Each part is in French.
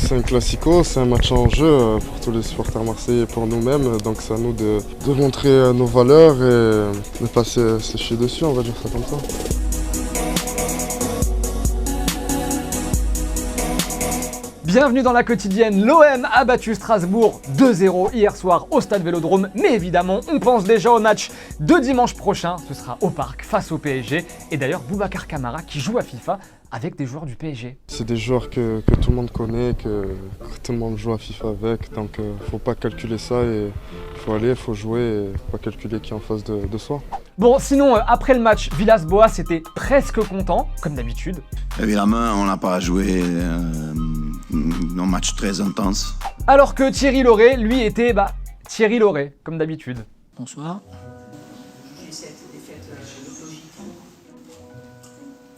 C'est un classico, c'est un match en jeu pour tous les supporters marseillais et pour nous-mêmes. Donc c'est à nous de montrer nos valeurs et ne pas se chier dessus, on va dire ça comme ça. Bienvenue dans la quotidienne, l'OM a battu Strasbourg 2-0 hier soir au Stade Vélodrome, mais évidemment on pense déjà au match de dimanche prochain, ce sera au Parc face au PSG, et d'ailleurs Boubacar Kamara qui joue à FIFA avec des joueurs du PSG. C'est des joueurs que tout le monde connaît, que tout le monde joue à FIFA avec, donc faut pas calculer ça et faut aller, faut jouer et pas calculer qui est en face de soi. Bon, sinon, après le match, Villas-Boas était presque content, comme d'habitude. Évidemment, on n'a pas joué un match très intense. Alors que Thierry Lauré, lui, était, Thierry Lauré, comme d'habitude. Bonsoir.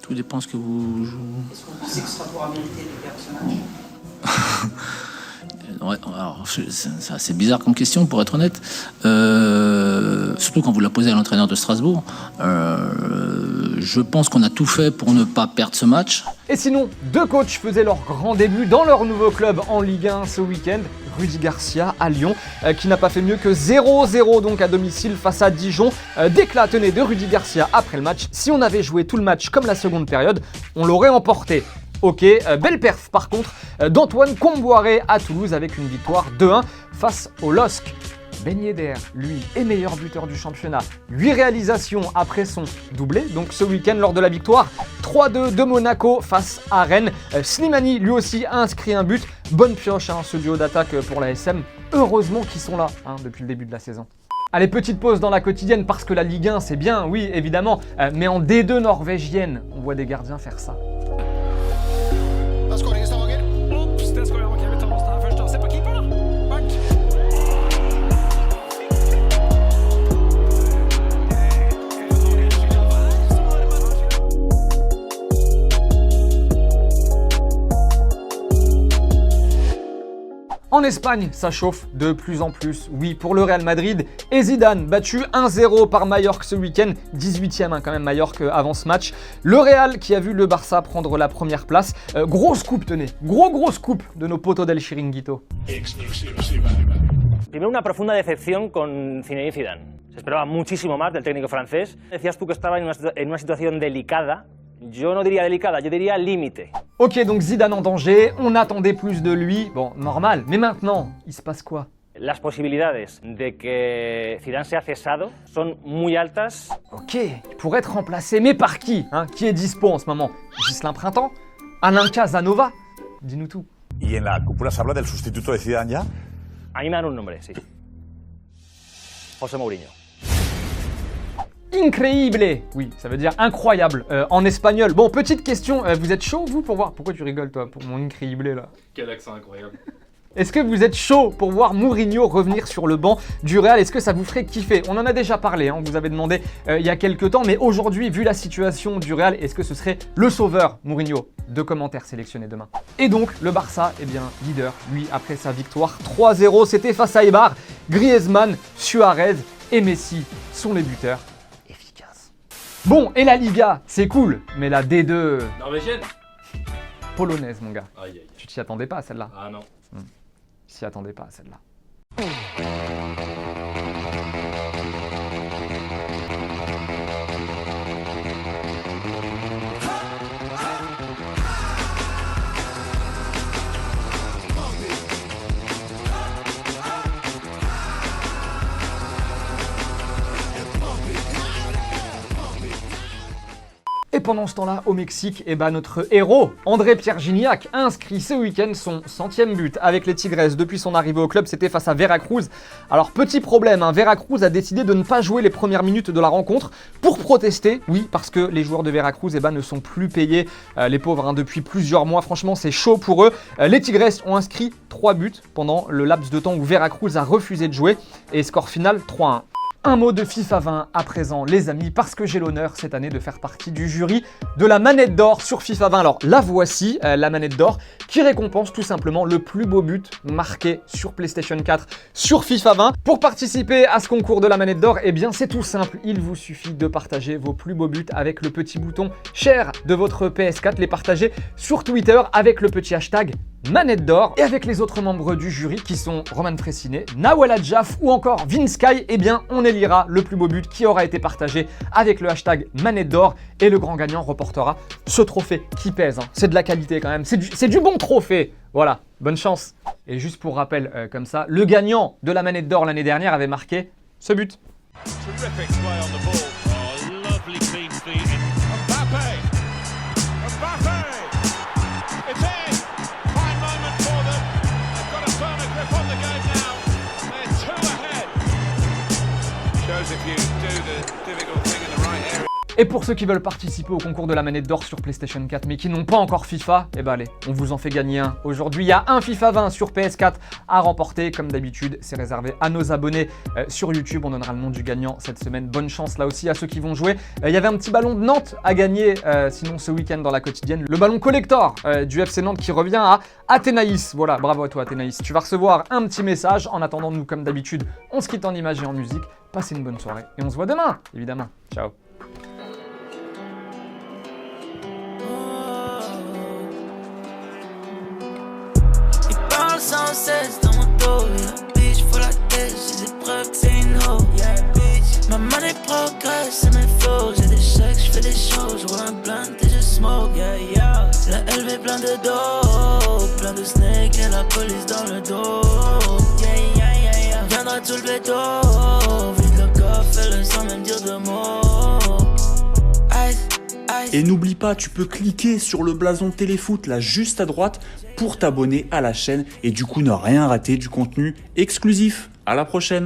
Tout dépend ce que vous jouez. Est-ce qu'on pensait que ce sera pour habiliter de perdre ce match? Ouais, alors, c'est assez bizarre comme question, pour être honnête. Surtout quand vous la posez à l'entraîneur de Strasbourg. Je pense qu'on a tout fait pour ne pas perdre ce match. Et sinon, deux coachs faisaient leur grand début dans leur nouveau club en Ligue 1 ce week-end. Rudy Garcia à Lyon, qui n'a pas fait mieux que 0-0 donc à domicile face à Dijon. Déclat, tenez, de Rudy Garcia après le match. Si on avait joué tout le match comme la seconde période, on l'aurait emporté. Ok, belle perf par contre d'Antoine Comboiré à Toulouse avec une victoire 2-1 face au LOSC. Ben Yedder, lui, est meilleur buteur du championnat. 8 réalisations après son doublé, donc ce week-end lors de la victoire 3-2 de Monaco face à Rennes. Slimani, lui aussi, a inscrit un but. Bonne pioche, ce duo d'attaque pour la SM. Heureusement qu'ils sont là depuis le début de la saison. Allez, petite pause dans la quotidienne parce que la Ligue 1, c'est bien, oui, évidemment. Mais en D2 norvégienne, on voit des gardiens faire ça. Ops, det skal jeg. Ok, vi tar oss den her først da. Se på keeper da, Bernt. En Espagne, ça chauffe de plus en plus, oui, pour le Real Madrid. Et Zidane, battu 1-0 par Mallorca ce week-end, 18e quand même Mallorca avant ce match. Le Real qui a vu le Barça prendre la première place. Grosse coupe, tenez, grosse coupe de nos potos del Chiringuito. Primero, una profunda decepción con Zinedine Zidane. Se esperaba muchísimo más del técnico francés. Decías tú que estaba en una situación delicada. Yo no diría delicada, yo diría límite. Ok, donc Zidane en danger, on attendait plus de lui. Bon, normal, mais maintenant, il se passe quoi? Las posibilidades de que Zidane sea cesado son muy altas. Ok, il pourrait être remplacé, mais par qui Qui est dispo en ce moment? Ghislain Printemps? Alain Casanova? Dis-nous tout. ¿Y en la cúpula se habla del sustituto de Zidane ya? A mí me dan un nombre, sí. José Mourinho. Increíble, oui, ça veut dire incroyable en espagnol. Bon, petite question, vous êtes chaud vous pour voir? Pourquoi tu rigoles toi pour mon increíble là? Quel accent incroyable. Est-ce que vous êtes chaud pour voir Mourinho revenir sur le banc du Real? Est-ce que ça vous ferait kiffer? On en a déjà parlé, vous avez demandé il y a quelques temps, mais aujourd'hui, vu la situation du Real, est-ce que ce serait le sauveur Mourinho? 2 commentaires sélectionnés demain. Et donc, le Barça, leader, lui, après sa victoire 3-0, c'était face à Eibar. Griezmann, Suarez et Messi sont les buteurs efficaces. Bon, et la Liga, c'est cool, mais la D2... Norvégienne? Polonaise, mon gars. Aïe aïe. Tu t'y attendais pas à celle-là? Ah non. S'y attendait pas à celle-là. Et pendant ce temps-là, au Mexique, notre héros, André-Pierre Gignac, inscrit ce week-end son 100e but avec les Tigres depuis son arrivée au club, c'était face à Veracruz. Alors petit problème, Veracruz a décidé de ne pas jouer les premières minutes de la rencontre pour protester, oui, parce que les joueurs de Veracruz ne sont plus payés, les pauvres, depuis plusieurs mois, franchement c'est chaud pour eux. Les Tigres ont inscrit 3 buts pendant le laps de temps où Veracruz a refusé de jouer et score final 3-1. Un mot de FIFA 20 à présent, les amis, parce que j'ai l'honneur cette année de faire partie du jury de la manette d'or sur FIFA 20. Alors la voici, la manette d'or, qui récompense tout simplement le plus beau but marqué sur PlayStation 4 sur FIFA 20. Pour participer à ce concours de la manette d'or, c'est tout simple. Il vous suffit de partager vos plus beaux buts avec le petit bouton share de votre PS4, les partager sur Twitter avec le petit hashtag manette d'or. Et avec les autres membres du jury qui sont Roman Fressinet, Nawel Adjaf ou encore Vince Sky, eh bien on élira le plus beau but qui aura été partagé avec le hashtag manette d'or et le grand gagnant reportera ce trophée qui pèse. C'est de la qualité quand même, c'est du bon trophée. Voilà, bonne chance. Et juste pour rappel comme ça, le gagnant de la manette d'or l'année dernière avait marqué ce but. Terrific play on the ball. Oh, lovely clean feet. Mbappe! It's in! Fine moment for them. They've got a firmer grip on the game now. They're 2 ahead. Shows if you do the difficult thing in the right area. Et pour ceux qui veulent participer au concours de la manette d'or sur PlayStation 4 mais qui n'ont pas encore FIFA, eh ben allez, on vous en fait gagner un. Aujourd'hui, il y a un FIFA 20 sur PS4 à remporter. Comme d'habitude, c'est réservé à nos abonnés sur YouTube. On donnera le nom du gagnant cette semaine. Bonne chance là aussi à ceux qui vont jouer. Il y avait un petit ballon de Nantes à gagner sinon ce week-end dans la quotidienne. Le ballon collector du FC Nantes qui revient à Athénaïs. Voilà, bravo à toi Athénaïs. Tu vas recevoir un petit message. En attendant, nous comme d'habitude, on se quitte en images et en musique. Passez une bonne soirée et on se voit demain, évidemment. Ciao. Sans cesse dans mon dos, yeah, bitch, faut la tête, j'ai des preuves que c'est une hoe, yeah, bitch. Ma money progresse, c'est mes flows, j'ai des chèques, j'fais des choses, j'roule un blunt et je smoke, yeah, yeah. La LV plein de dos, plein de snakes et la police dans le dos, yeah, yeah, yeah, yeah. Viendra tout le béton, vide le coffre et le sang même dire de mots. Et n'oublie pas, tu peux cliquer sur le blason Téléfoot là juste à droite pour t'abonner à la chaîne et du coup ne rien rater du contenu exclusif. À la prochaine.